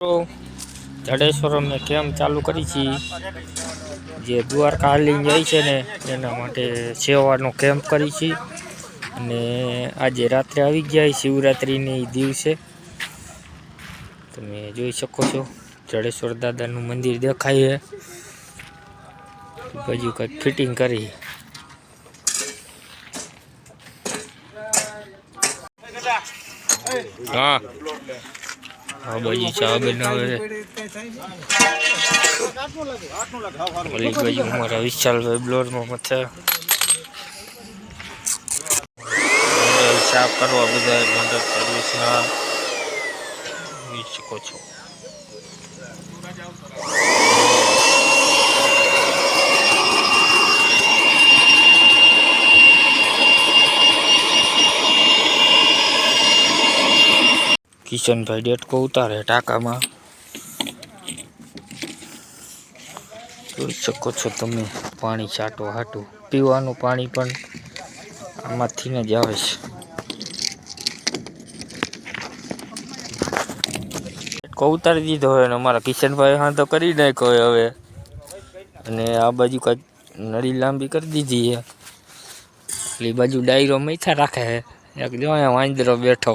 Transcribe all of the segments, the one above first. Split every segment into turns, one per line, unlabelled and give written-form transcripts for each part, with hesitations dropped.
તો જડેશ્વર અમે કેમ ચાલુ કરી છે જે દ્વારકા હાલી જાય છે ને એના માટે સેવાનો કેમ્પ કરી છે અને આજે રાત્રે આવી જાય શિવરાત્રિની દિવસે તમે જોઈ શકો છો જડેશ્વર દાદાનું મંદિર દેખાય છે બાજુ કંઈક ફિટિંગ કરી હા हाँ भाई चाह बनावे ओली भाई हमारा विशाल भाई ब्लोर में मथे साफ करवा बधा मंडप सर्विस ना શકો છો किशन भाई डेट को उतारे टाका में જોઈ શકો છો તમે પાણી છાંટો હાટું પીવાનું પાણી પણ આમાંથી ને જ આવે છે કો ઉતારી દીધો હોય ને અમારા કિશનભાઈ હા તો કરી નાખ્યો હવે અને આ બાજુ કઈ નળી લાંબી કરી દીધી છે એટલે બાજુ ડાયરો મૈથા રાખે છે એક જો અહીંયા વાંદરો બેઠો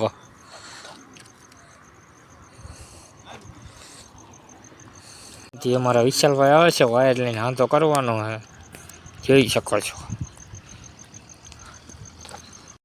જે અમારા વિશાલભાઈ આવે છે વાયર લઈને હા તો કરવાનો હે જોઈ શકો છો